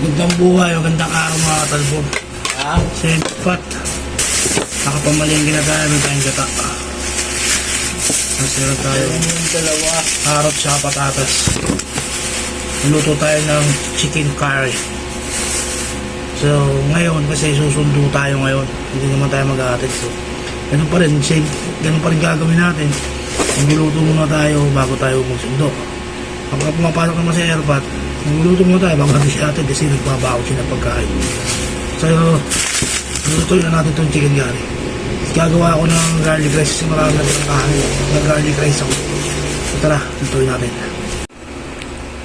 Magandang buhay, magandang araw mga katalbog. Sempot. Nakapamalingki na tayo, may tayong gata. Masira tayo. Harot sa patatas. Luto tayo ng chicken curry. So, ngayon, kasi susundo tayo ngayon. Hindi naman tayo mag-aatid. So, ganun pa rin, same, ganun pa rin gagawin natin. Magluluto muna tayo bago tayo magsundo. Kapag pumapasok naman sa airpot, magluluto muna tayo bago natin siya atin kasi nagbabakot siya ng pagkain. So, lutuin na natin itong chicken curry. Gagawa ako ng garlic rice kasi marami natin ang kahanin. Nag-garlic rice ako. So, tara, lutuin natin.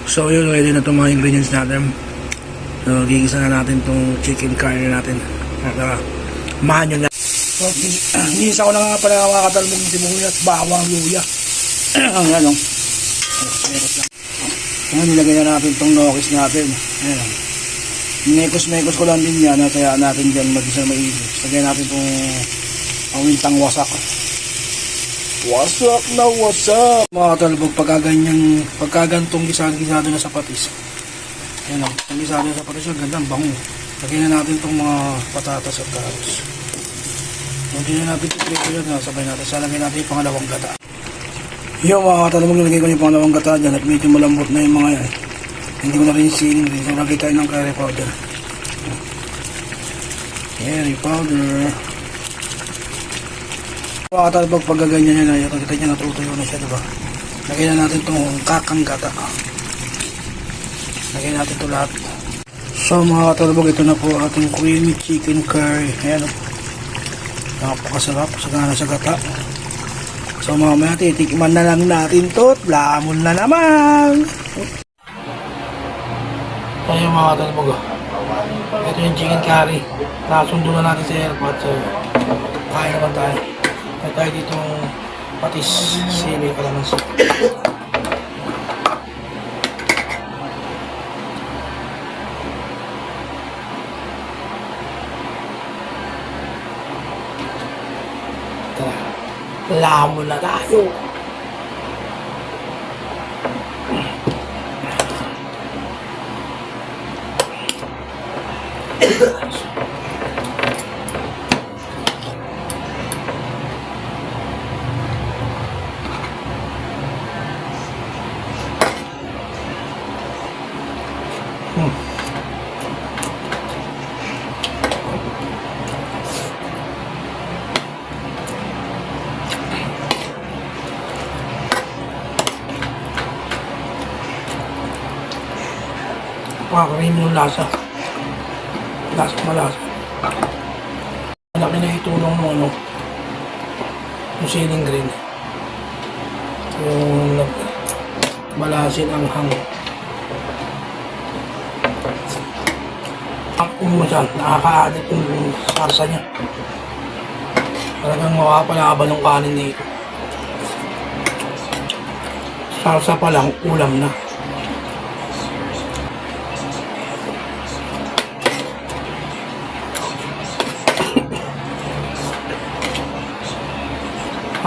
So, yun, ready na itong mga ingredients natin. So, gigisa na natin itong chicken curry natin. At, mahan yun na. So, gigisa ko na nga pala mga katalbog ng sibuyas, bawang, luya. Ayan, o. Ayan, nilagay na natin itong nokis natin. Ayan. Mekos-mekos ko lang din yan. Kaya natin dyan mag-isa maigi. Lagay natin itong pawintang wasak. Wasak na wasak. Mga katalbog, pagkagantong gisado na sa patis. Ayan o, ang gisado na sa patis yung gandang bango. Lagay na natin itong mga patatas at carrots. Hindi na natin ito yun. Sabay natin. Salagay natin yung pangalawang gata. Yung mga katalbog, nilagay ko yung pangalawang gata dyan at medyo malambot na yung mga yan. Hindi ko na rin sining rin. So, lagay tayo ng curry powder. Curry powder. Mga katalbog, pag gaganyan yan, nakikita niya natutuyo na siya, diba? Lagay na natin itong kakang gata. Lagay natin ito lahat. So, mga katalbog, ito na po ating creamy chicken curry. Ayan o. Napakasarap. Sagana sa gata. So, mamaya titikman na lang natin ito. Lamon na naman. Ayan mga katalbog. Ito yung chicken curry. Nasundo na natin sa airport. So, kain naman tayo. May tayo ditong patis, sili, kalamansi. Tara, lamon na tayo. Makakarin yung lasa. Lasa malasa. Malaki na itulong mo ano. Yung siling green. Yung malasin ang hang. Ang siya, nakaka-adit yung sarsa niya. Talagang mawapalaban ng kanin nito. Sarsa pa lang, ulam na.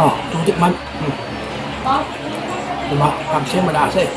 Oh, tutik man. Diba? Kasi malasa eh.